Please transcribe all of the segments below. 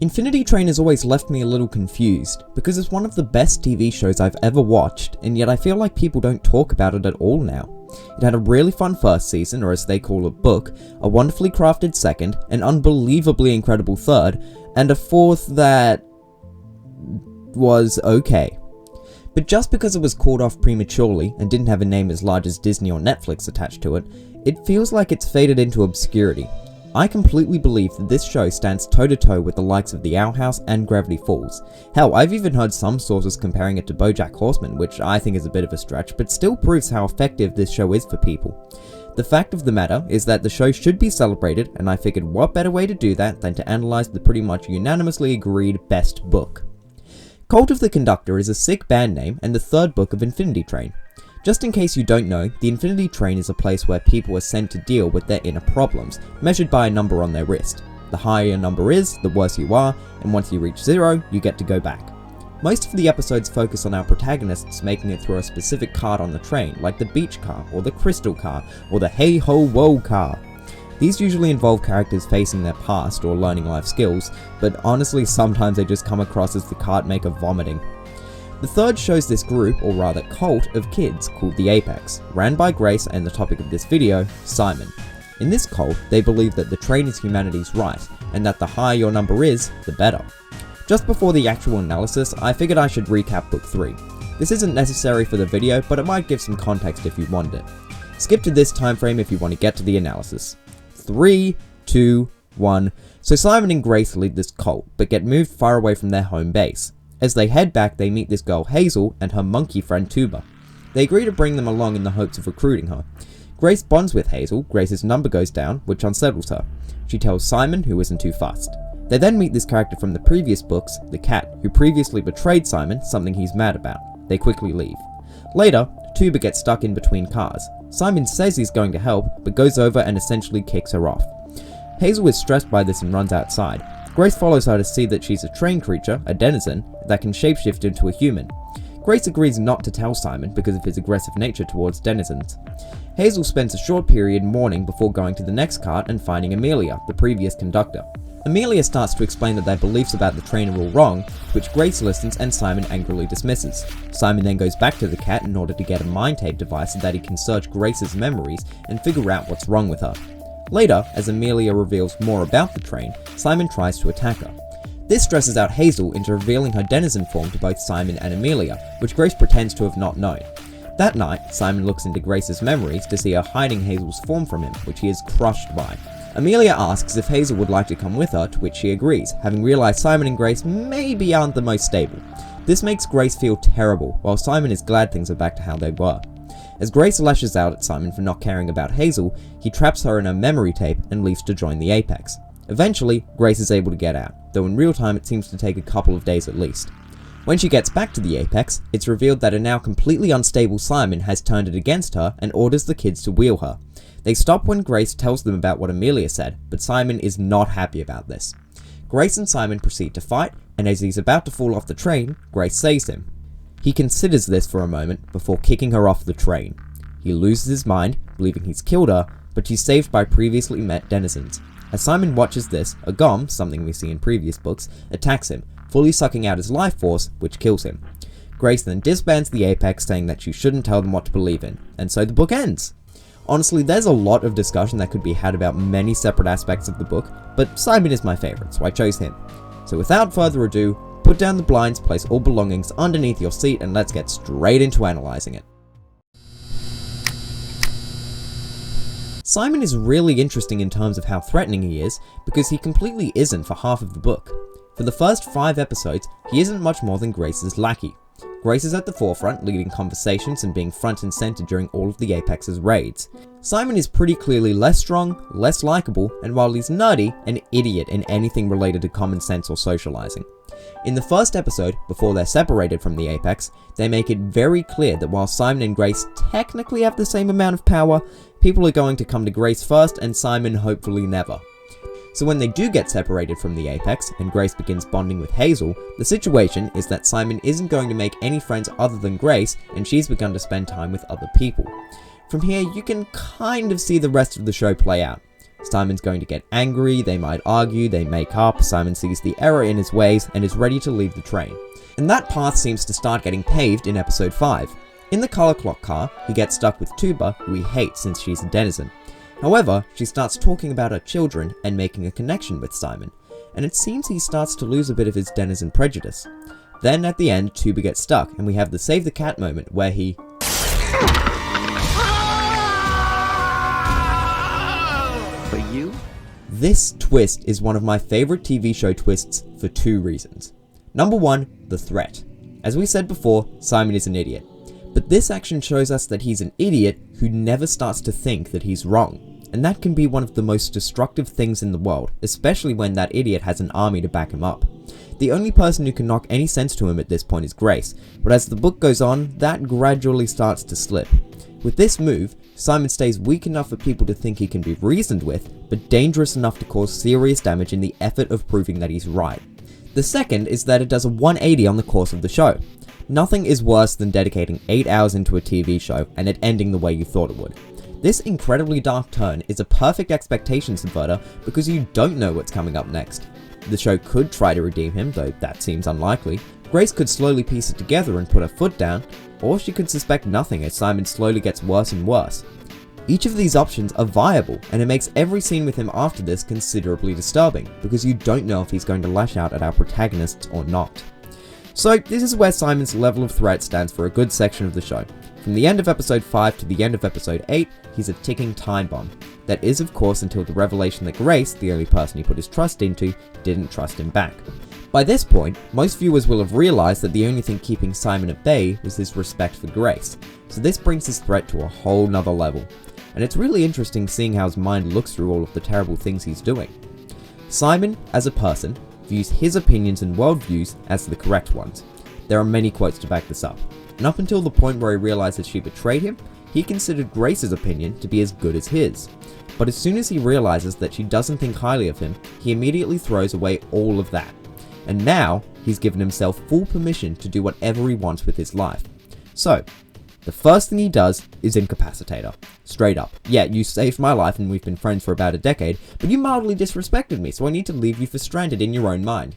Infinity Train has always left me a little confused, because it's one of the best TV shows I've ever watched, and yet I feel like people don't talk about it at all now. It had a really fun first season, or as they call it, book, a wonderfully crafted second, an unbelievably incredible third, and a fourth that was okay. But just because it was called off prematurely and didn't have a name as large as Disney or Netflix attached to it, it feels like it's faded into obscurity. I completely believe that this show stands toe-to-toe with the likes of The Owl House and Gravity Falls. Hell, I've even heard some sources comparing it to BoJack Horseman, which I think is a bit of a stretch, but still proves how effective this show is for people. The fact of the matter is that the show should be celebrated, and I figured what better way to do that than to analyze the pretty much unanimously agreed best book. Cult of the Conductor is a sick band name and the third book of Infinity Train. Just in case you don't know, the Infinity Train is a place where people are sent to deal with their inner problems, measured by a number on their wrist. The higher your number is, the worse you are, and once you reach 0, you get to go back. Most of the episodes focus on our protagonists making it through a specific card on the train, like the beach car, or the crystal car, or the hey ho whoa car. These usually involve characters facing their past or learning life skills, but honestly sometimes they just come across as the cart maker vomiting. The third shows this group, or rather cult, of kids called the Apex, ran by Grace and the topic of this video, Simon. In this cult, they believe that the train is humanity's right, and that the higher your number is, the better. Just before the actual analysis, I figured I should recap book 3. This isn't necessary for the video, but it might give some context if you want it. Skip to this time frame if you want to get to the analysis. 3, 2, 1. So Simon and Grace lead this cult, but get moved far away from their home base. As they head back, they meet this girl Hazel and her monkey friend Tuba. They agree to bring them along in the hopes of recruiting her. Grace bonds with Hazel, Grace's number goes down, which unsettles her. She tells Simon, who isn't too fussed. They then meet this character from the previous books, the cat, who previously betrayed Simon, something he's mad about. They quickly leave. Later, Tuba gets stuck in between cars. Simon says he's going to help, but goes over and essentially kicks her off. Hazel is stressed by this and runs outside. Grace follows her to see that she's a train creature, a denizen, that can shapeshift into a human. Grace agrees not to tell Simon because of his aggressive nature towards denizens. Hazel spends a short period mourning before going to the next cart and finding Amelia, the previous conductor. Amelia starts to explain that their beliefs about the train are all wrong, to which Grace listens and Simon angrily dismisses. Simon then goes back to the cat in order to get a mind tape device so that he can search Grace's memories and figure out what's wrong with her. Later, as Amelia reveals more about the train, Simon tries to attack her. This stresses out Hazel into revealing her denizen form to both Simon and Amelia, which Grace pretends to have not known. That night, Simon looks into Grace's memories to see her hiding Hazel's form from him, which he is crushed by. Amelia asks if Hazel would like to come with her, to which she agrees, having realized Simon and Grace maybe aren't the most stable. This makes Grace feel terrible, while Simon is glad things are back to how they were. As Grace lashes out at Simon for not caring about Hazel, he traps her in a memory tape and leaves to join the Apex. Eventually, Grace is able to get out, though in real time it seems to take a couple of days at least. When she gets back to the Apex, it's revealed that a now completely unstable Simon has turned it against her and orders the kids to wheel her. They stop when Grace tells them about what Amelia said, but Simon is not happy about this. Grace and Simon proceed to fight, and as he's about to fall off the train, Grace saves him. He considers this for a moment before kicking her off the train. He loses his mind, believing he's killed her, but she's saved by previously met denizens. As Simon watches this, a gom, something we see in previous books, attacks him, fully sucking out his life force, which kills him. Grace then disbands the Apex, saying that she shouldn't tell them what to believe in, and so the book ends. Honestly, there's a lot of discussion that could be had about many separate aspects of the book, but Simon is my favourite, so I chose him. So without further ado, put down the blinds, place all belongings underneath your seat, and let's get straight into analysing it. Simon is really interesting in terms of how threatening he is, because he completely isn't for half of the book. For the first 5 episodes, he isn't much more than Grace's lackey. Grace is at the forefront, leading conversations and being front and center during all of the Apex's raids. Simon is pretty clearly less strong, less likable, and while he's nerdy, an idiot in anything related to common sense or socializing. In the first episode, before they're separated from the Apex, they make it very clear that while Simon and Grace technically have the same amount of power, people are going to come to Grace first and Simon hopefully never. So when they do get separated from the Apex, and Grace begins bonding with Hazel, the situation is that Simon isn't going to make any friends other than Grace, and she's begun to spend time with other people. From here, you can kind of see the rest of the show play out. Simon's going to get angry, they might argue, they make up, Simon sees the error in his ways and is ready to leave the train. And that path seems to start getting paved in episode 5. In the Color Clock car, he gets stuck with Tuba, who he hates since she's a denizen. However, she starts talking about her children and making a connection with Simon, and it seems he starts to lose a bit of his denizen prejudice. Then at the end, Tuba gets stuck, and we have the save the cat moment where he... For you? This twist is one of my favourite TV show twists for 2 reasons. Number 1, the threat. As we said before, Simon is an idiot. But this action shows us that he's an idiot who never starts to think that he's wrong. And that can be one of the most destructive things in the world, especially when that idiot has an army to back him up. The only person who can knock any sense to him at this point is Grace, but as the book goes on, that gradually starts to slip. With this move, Simon stays weak enough for people to think he can be reasoned with, but dangerous enough to cause serious damage in the effort of proving that he's right. The second is that it does a 180 on the course of the show. Nothing is worse than dedicating 8 hours into a TV show and it ending the way you thought it would. This incredibly dark turn is a perfect expectation subverter because you don't know what's coming up next. The show could try to redeem him, though that seems unlikely. Grace could slowly piece it together and put her foot down, or she could suspect nothing as Simon slowly gets worse and worse. Each of these options are viable, and it makes every scene with him after this considerably disturbing, because you don't know if he's going to lash out at our protagonists or not. So this is where Simon's level of threat stands for a good section of the show. From the end of episode 5 to the end of episode 8, he's a ticking time bomb. That is of course until the revelation that Grace, the only person he put his trust into, didn't trust him back. By this point, most viewers will have realised that the only thing keeping Simon at bay was his respect for Grace, so this brings his threat to a whole nother level. And it's really interesting seeing how his mind looks through all of the terrible things he's doing. Simon, as a person, views his opinions and worldviews as the correct ones. There are many quotes to back this up. And up until the point where he realised that she betrayed him, he considered Grace's opinion to be as good as his. But as soon as he realises that she doesn't think highly of him, he immediately throws away all of that. And now, he's given himself full permission to do whatever he wants with his life. So, the first thing he does is incapacitate her. Straight up. Yeah, you saved my life and we've been friends for about a decade, but you mildly disrespected me, so I need to leave you for stranded in your own mind.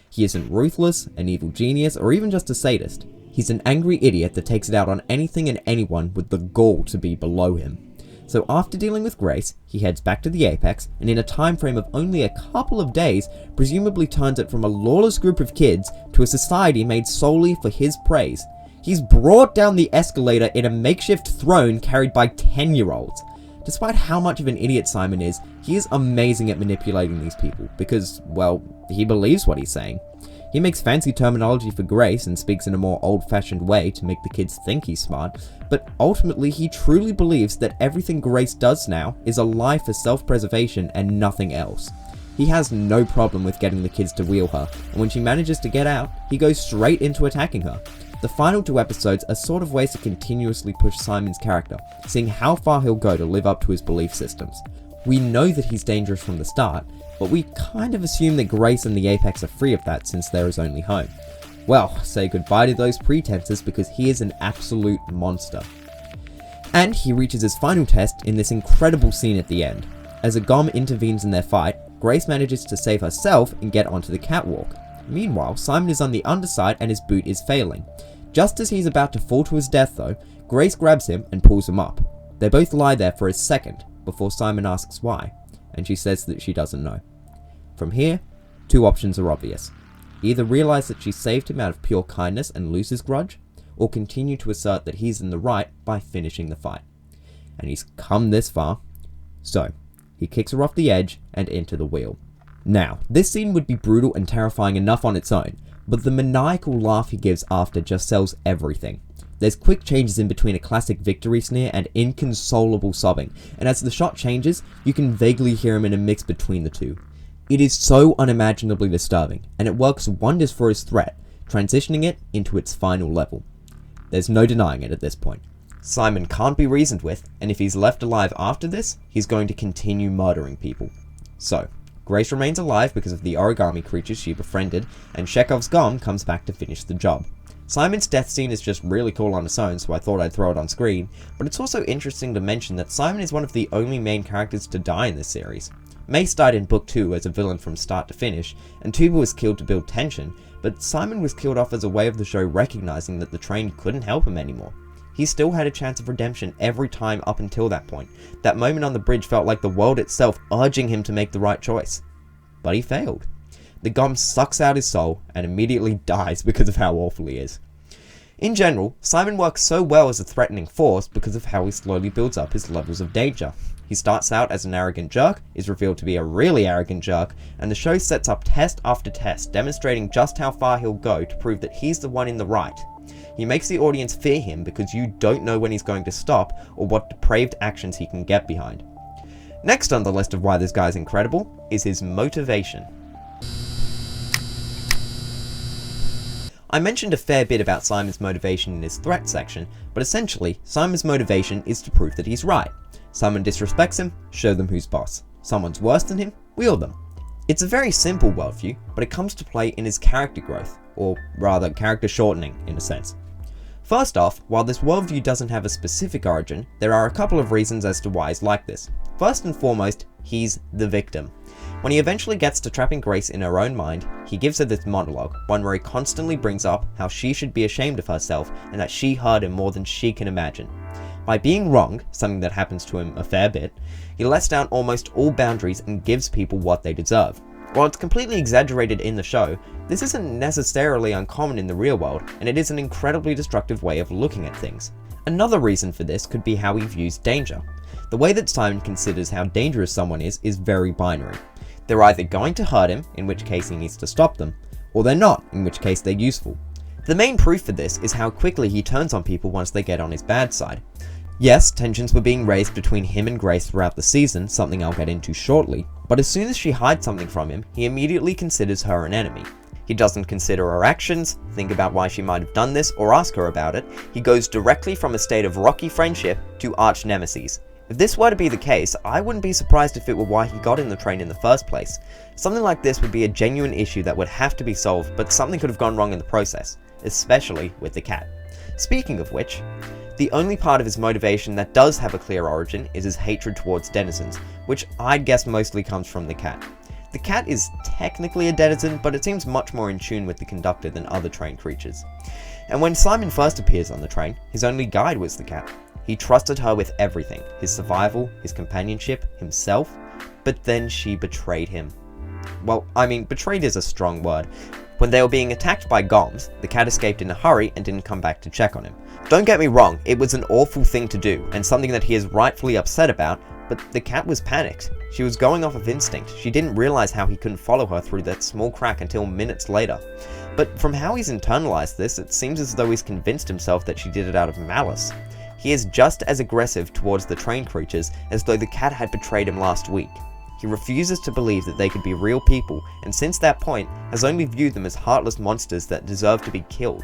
He isn't ruthless, an evil genius, or even just a sadist. He's an angry idiot that takes it out on anything and anyone with the gall to be below him. So after dealing with Grace, he heads back to the Apex, and in a time frame of only a couple of days, presumably turns it from a lawless group of kids to a society made solely for his praise. He's brought down the escalator in a makeshift throne carried by 10-year-olds. Despite how much of an idiot Simon is, he is amazing at manipulating these people because, well, he believes what he's saying. He makes fancy terminology for Grace and speaks in a more old-fashioned way to make the kids think he's smart, but ultimately he truly believes that everything Grace does now is a lie for self-preservation and nothing else. He has no problem with getting the kids to wheel her, and when she manages to get out, he goes straight into attacking her. The final 2 episodes are sort of ways to continuously push Simon's character, seeing how far he'll go to live up to his belief systems. We know that he's dangerous from the start, but we kind of assume that Grace and the Apex are free of that since they're his only home. Well, say goodbye to those pretenses because he is an absolute monster. And he reaches his final test in this incredible scene at the end. As a Gom intervenes in their fight, Grace manages to save herself and get onto the catwalk. Meanwhile, Simon is on the underside and his boot is failing. Just as he's about to fall to his death though, Grace grabs him and pulls him up. They both lie there for a second before Simon asks why, and she says that she doesn't know. From here, 2 options are obvious. Either realize that she saved him out of pure kindness and lose his grudge, or continue to assert that he's in the right by finishing the fight. And he's come this far, so he kicks her off the edge and into the wheel. Now, this scene would be brutal and terrifying enough on its own, but the maniacal laugh he gives after just sells everything. There's quick changes in between a classic victory sneer and inconsolable sobbing, and as the shot changes, you can vaguely hear him in a mix between the two. It is so unimaginably disturbing, and it works wonders for his threat, transitioning it into its final level. There's no denying it at this point. Simon can't be reasoned with, and if he's left alive after this, he's going to continue murdering people. So, Grace remains alive because of the origami creatures she befriended, and Chekhov's Gom comes back to finish the job. Simon's death scene is just really cool on its own, so I thought I'd throw it on screen, but it's also interesting to mention that Simon is one of the only main characters to die in this series. Mace died in Book 2 as a villain from start to finish, and Tuba was killed to build tension, but Simon was killed off as a way of the show recognizing that the train couldn't help him anymore. He still had a chance of redemption every time up until that point. That moment on the bridge felt like the world itself urging him to make the right choice. But he failed. The gum sucks out his soul and immediately dies because of how awful he is. In general, Simon works so well as a threatening force because of how he slowly builds up his levels of danger. He starts out as an arrogant jerk, is revealed to be a really arrogant jerk, and the show sets up test after test, demonstrating just how far he'll go to prove that he's the one in the right. He makes the audience fear him because you don't know when he's going to stop or what depraved actions he can get behind. Next on the list of why this guy's incredible is his motivation. I mentioned a fair bit about Simon's motivation in his threat section, but essentially, Simon's motivation is to prove that he's right. Someone disrespects him, show them who's boss. Someone's worse than him, wheel them. It's a very simple worldview, but it comes to play in his character growth, or rather character shortening in a sense. First off, while this worldview doesn't have a specific origin, there are a couple of reasons as to why he's like this. First and foremost, he's the victim. When he eventually gets to trapping Grace in her own mind, he gives her this monologue, one where he constantly brings up how she should be ashamed of herself and that she hurt him more than she can imagine. By being wrong, something that happens to him a fair bit, he lets down almost all boundaries and gives people what they deserve. While it's completely exaggerated in the show, this isn't necessarily uncommon in the real world, and it is an incredibly destructive way of looking at things. Another reason for this could be how he views danger. The way that Simon considers how dangerous someone is very binary. They're either going to hurt him, in which case he needs to stop them, or they're not, in which case they're useful. The main proof for this is how quickly he turns on people once they get on his bad side. Yes, tensions were being raised between him and Grace throughout the season, something I'll get into shortly, but as soon as she hides something from him, he immediately considers her an enemy. He doesn't consider her actions, think about why she might have done this, or ask her about it. He goes directly from a state of rocky friendship to arch nemesis. If this were to be the case, I wouldn't be surprised if it were why he got in the train in the first place. Something like this would be a genuine issue that would have to be solved, but something could have gone wrong in the process, especially with the cat. Speaking of which, the only part of his motivation that does have a clear origin is his hatred towards denizens, which I'd guess mostly comes from the cat. The cat is technically a denizen, but it seems much more in tune with the conductor than other train creatures. And when Simon first appears on the train, his only guide was the cat. He trusted her with everything, his survival, his companionship, himself, but then she betrayed him. Well, I mean, betrayed is a strong word. When they were being attacked by goms, the cat escaped in a hurry and didn't come back to check on him. Don't get me wrong, it was an awful thing to do, and something that he is rightfully upset about, but the cat was panicked. She was going off of instinct. She didn't realize how he couldn't follow her through that small crack until minutes later. But from how he's internalized this, it seems as though he's convinced himself that she did it out of malice. He is just as aggressive towards the train creatures as though the cat had betrayed him last week. He refuses to believe that they could be real people, and since that point, has only viewed them as heartless monsters that deserve to be killed.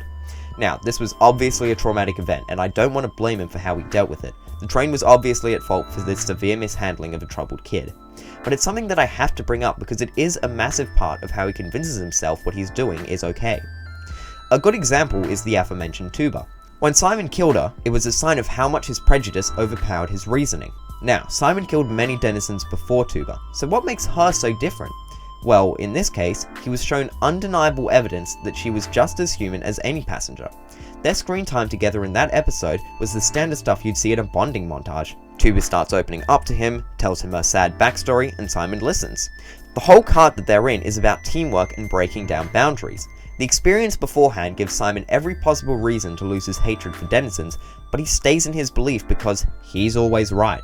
Now, this was obviously a traumatic event, and I don't want to blame him for how he dealt with it. The train was obviously at fault for this severe mishandling of a troubled kid. But it's something that I have to bring up because it is a massive part of how he convinces himself what he's doing is okay. A good example is the aforementioned Tuba. When Simon killed her, it was a sign of how much his prejudice overpowered his reasoning. Now, Simon killed many denizens before Tuba, so what makes her so different? Well, in this case, he was shown undeniable evidence that she was just as human as any passenger. Their screen time together in that episode was the standard stuff you'd see at a bonding montage. Tuba starts opening up to him, tells him her sad backstory, and Simon listens. The whole cart that they're in is about teamwork and breaking down boundaries. The experience beforehand gives Simon every possible reason to lose his hatred for denizens, but he stays in his belief because he's always right.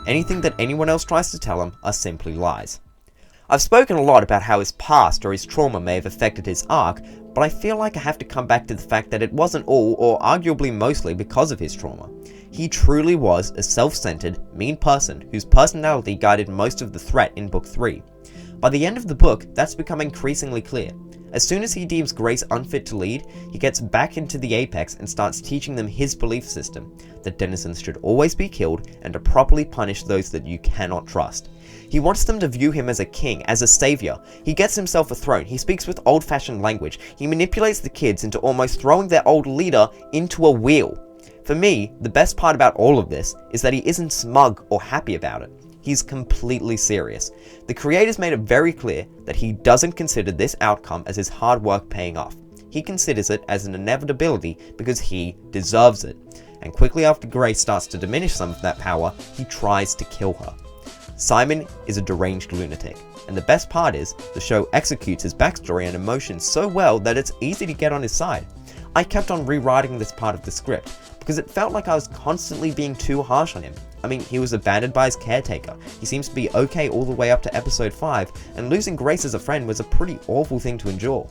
Anything that anyone else tries to tell him are simply lies. I've spoken a lot about how his past or his trauma may have affected his arc, but I feel like I have to come back to the fact that it wasn't all, or arguably mostly, because of his trauma. He truly was a self-centered, mean person whose personality guided most of the threat in Book 3. By the end of the book, that's become increasingly clear. As soon as he deems Grace unfit to lead, he gets back into the Apex and starts teaching them his belief system, that denizens should always be killed and to properly punish those that you cannot trust. He wants them to view him as a king, as a savior. He gets himself a throne, he speaks with old-fashioned language, he manipulates the kids into almost throwing their old leader into a wheel. For me, the best part about all of this is that he isn't smug or happy about it. He's completely serious. The creators made it very clear that he doesn't consider this outcome as his hard work paying off. He considers it as an inevitability because he deserves it. And quickly after Grace starts to diminish some of that power, he tries to kill her. Simon is a deranged lunatic, and the best part is, the show executes his backstory and emotions so well that it's easy to get on his side. I kept on rewriting this part of the script, because it felt like I was constantly being too harsh on him. I mean, he was abandoned by his caretaker, he seems to be okay all the way up to episode 5, and losing Grace as a friend was a pretty awful thing to endure.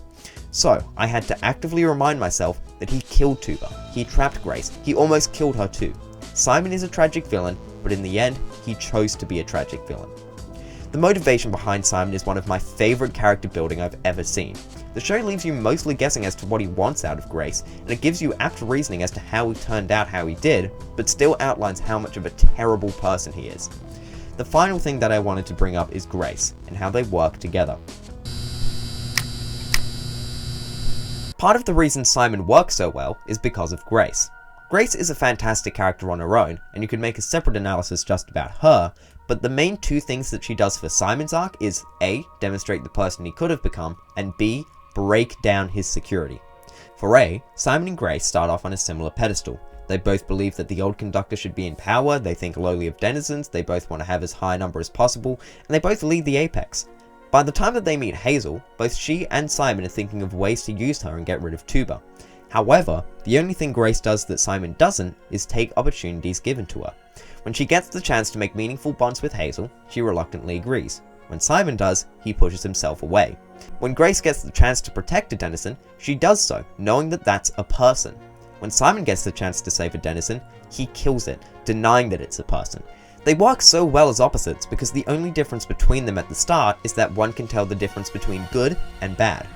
So, I had to actively remind myself that he killed Tuba, he trapped Grace, he almost killed her too. Simon is a tragic villain, but in the end, he chose to be a tragic villain. The motivation behind Simon is one of my favourite character building I've ever seen. The show leaves you mostly guessing as to what he wants out of Grace, and it gives you apt reasoning as to how he turned out how he did, but still outlines how much of a terrible person he is. The final thing that I wanted to bring up is Grace, and how they work together. Part of the reason Simon works so well is because of Grace. Grace is a fantastic character on her own, and you could make a separate analysis just about her, but the main two things that she does for Simon's arc is A, demonstrate the person he could have become, and B, break down his security. For A, Simon and Grace start off on a similar pedestal. They both believe that the old Conductor should be in power, they think lowly of denizens, they both want to have as high a number as possible, and they both lead the apex. By the time that they meet Hazel, both she and Simon are thinking of ways to use her and get rid of Tuba. However, the only thing Grace does that Simon doesn't is take opportunities given to her. When she gets the chance to make meaningful bonds with Hazel, she reluctantly agrees. When Simon does, he pushes himself away. When Grace gets the chance to protect a denizen, she does so, knowing that that's a person. When Simon gets the chance to save a denizen, he kills it, denying that it's a person. They work so well as opposites because the only difference between them at the start is that one can tell the difference between good and bad.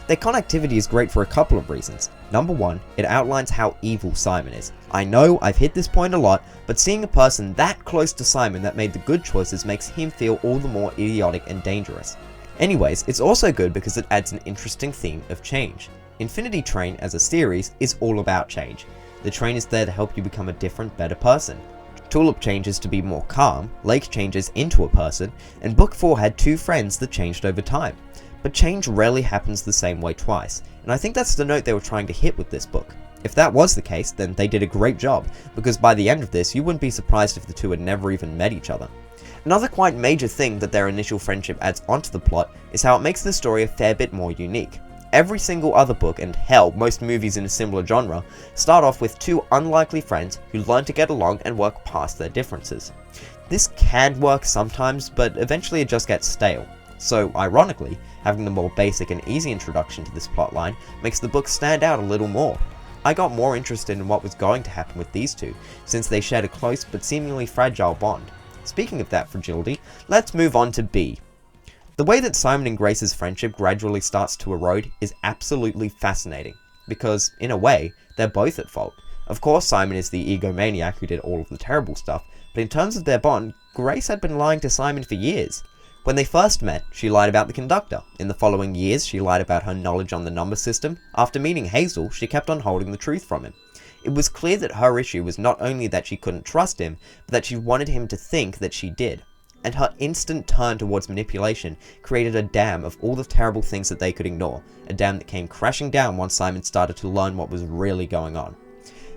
Their connectivity is great for a couple of reasons. Number one, it outlines how evil Simon is. I know I've hit this point a lot, but seeing a person that close to Simon that made the good choices makes him feel all the more idiotic and dangerous. Anyways, it's also good because it adds an interesting theme of change. Infinity Train as a series is all about change. The train is there to help you become a different, better person. Tulip changes to be more calm, Lake changes into a person, and Book 4 had two friends that changed over time. But change rarely happens the same way twice, and I think that's the note they were trying to hit with this book. If that was the case, then they did a great job, because by the end of this, you wouldn't be surprised if the two had never even met each other. Another quite major thing that their initial friendship adds onto the plot is how it makes the story a fair bit more unique. Every single other book, and hell, most movies in a similar genre, start off with two unlikely friends who learn to get along and work past their differences. This can work sometimes, but eventually it just gets stale. So, ironically, having the more basic and easy introduction to this plotline makes the book stand out a little more. I got more interested in what was going to happen with these two, since they shared a close but seemingly fragile bond. Speaking of that fragility, let's move on to B. The way that Simon and Grace's friendship gradually starts to erode is absolutely fascinating, because, in a way, they're both at fault. Of course, Simon is the egomaniac who did all of the terrible stuff, but in terms of their bond, Grace had been lying to Simon for years. When they first met, she lied about the Conductor. In the following years, she lied about her knowledge on the number system. After meeting Hazel, she kept on holding the truth from him. It was clear that her issue was not only that she couldn't trust him, but that she wanted him to think that she did. And her instant turn towards manipulation created a dam of all the terrible things that they could ignore, a dam that came crashing down once Simon started to learn what was really going on.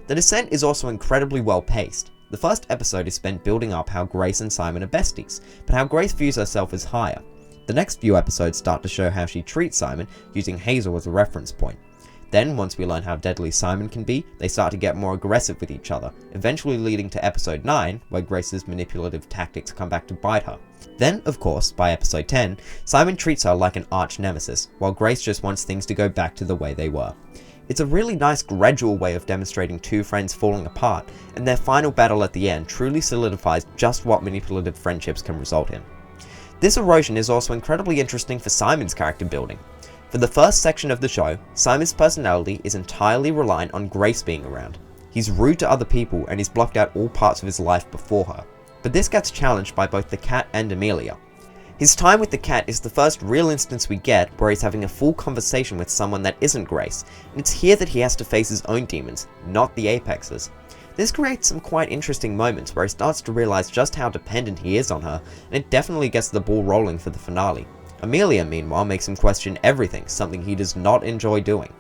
The descent is also incredibly well paced. The first episode is spent building up how Grace and Simon are besties, but how Grace views herself as higher. The next few episodes start to show how she treats Simon, using Hazel as a reference point. Then, once we learn how deadly Simon can be, they start to get more aggressive with each other, eventually leading to episode 9, where Grace's manipulative tactics come back to bite her. Then, of course, by episode 10, Simon treats her like an arch nemesis, while Grace just wants things to go back to the way they were. It's a really nice gradual way of demonstrating two friends falling apart, and their final battle at the end truly solidifies just what manipulative friendships can result in. This erosion is also incredibly interesting for Simon's character building. For the first section of the show, Simon's personality is entirely reliant on Grace being around. He's rude to other people and he's blocked out all parts of his life before her. But this gets challenged by both the cat and Amelia. His time with the cat is the first real instance we get where he's having a full conversation with someone that isn't Grace, and it's here that he has to face his own demons, not the Apex's. This creates some quite interesting moments where he starts to realize just how dependent he is on her, and it definitely gets the ball rolling for the finale. Amelia, meanwhile, makes him question everything, something he does not enjoy doing.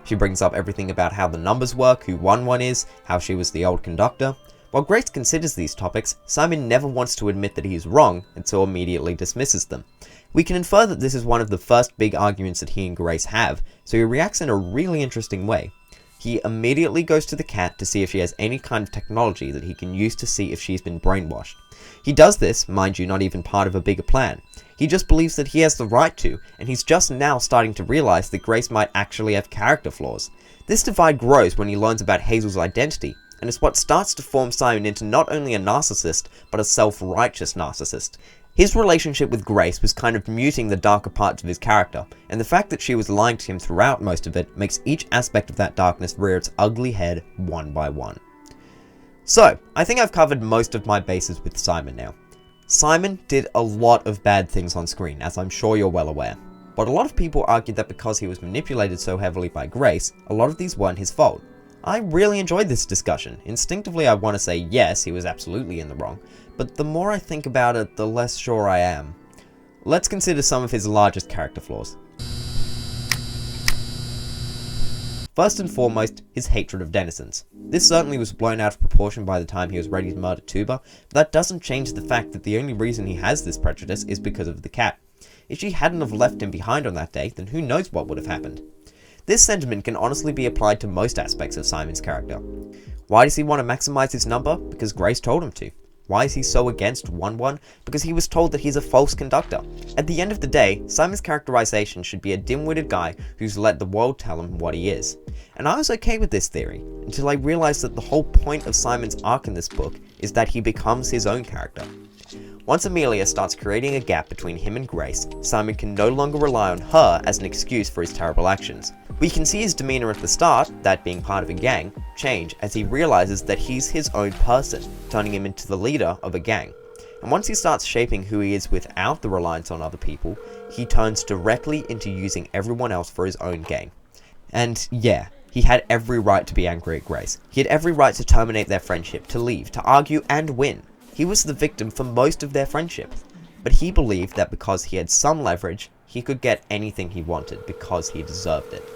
She brings up everything about how the numbers work, who 1-1 is, how she was the old conductor. While Grace considers these topics, Simon never wants to admit that he is wrong, and so immediately dismisses them. We can infer that this is one of the first big arguments that he and Grace have, so he reacts in a really interesting way. He immediately goes to the cat to see if she has any kind of technology that he can use to see if she's been brainwashed. He does this, mind you, not even part of a bigger plan. He just believes that he has the right to, and he's just now starting to realize that Grace might actually have character flaws. This divide grows when he learns about Hazel's identity, and it's what starts to form Simon into not only a narcissist, but a self-righteous narcissist. His relationship with Grace was kind of muting the darker parts of his character, and the fact that she was lying to him throughout most of it makes each aspect of that darkness rear its ugly head one by one. So, I think I've covered most of my bases with Simon now. Simon did a lot of bad things on screen, as I'm sure you're well aware. But a lot of people argue that because he was manipulated so heavily by Grace, a lot of these weren't his fault. I really enjoyed this discussion. Instinctively I want to say yes, he was absolutely in the wrong, but the more I think about it, the less sure I am. Let's consider some of his largest character flaws. First and foremost, his hatred of denizens. This certainly was blown out of proportion by the time he was ready to murder Tuba, but that doesn't change the fact that the only reason he has this prejudice is because of the cat. If she hadn't have left him behind on that day, then who knows what would have happened. This sentiment can honestly be applied to most aspects of Simon's character. Why does he want to maximize his number? Because Grace told him to. Why is he so against 1-1? Because he was told that he's a false conductor. At the end of the day, Simon's characterization should be a dim-witted guy who's let the world tell him what he is. And I was okay with this theory, until I realized that the whole point of Simon's arc in this book is that he becomes his own character. Once Amelia starts creating a gap between him and Grace, Simon can no longer rely on her as an excuse for his terrible actions. We can see his demeanor at the start, that being part of a gang, change as he realizes that he's his own person, turning him into the leader of a gang. And once he starts shaping who he is without the reliance on other people, he turns directly into using everyone else for his own gain. And yeah, he had every right to be angry at Grace. He had every right to terminate their friendship, to leave, to argue and win. He was the victim for most of their friendship, but he believed that because he had some leverage, he could get anything he wanted because he deserved it.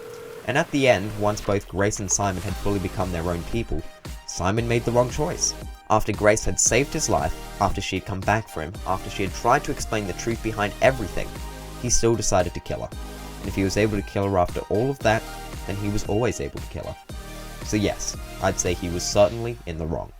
And at the end, once both Grace and Simon had fully become their own people, Simon made the wrong choice. After Grace had saved his life, after she had come back for him, after she had tried to explain the truth behind everything, he still decided to kill her. And if he was able to kill her after all of that, then he was always able to kill her. So yes, I'd say he was certainly in the wrong.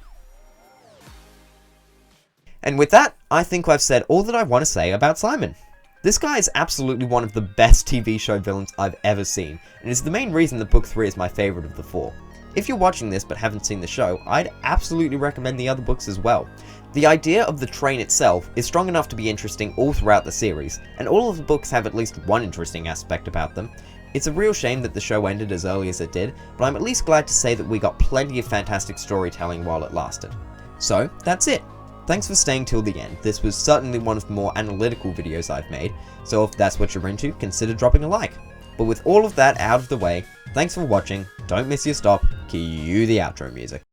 And with that, I think I've said all that I want to say about Simon. This guy is absolutely one of the best TV show villains I've ever seen, and is the main reason that Book 3 is my favourite of the 4. If you're watching this but haven't seen the show, I'd absolutely recommend the other books as well. The idea of the train itself is strong enough to be interesting all throughout the series, and all of the books have at least one interesting aspect about them. It's a real shame that the show ended as early as it did, but I'm at least glad to say that we got plenty of fantastic storytelling while it lasted. So, that's it. Thanks for staying till the end. This was certainly one of the more analytical videos I've made, so if that's what you're into, consider dropping a like. But with all of that out of the way, thanks for watching, don't miss your stop, cue the outro music.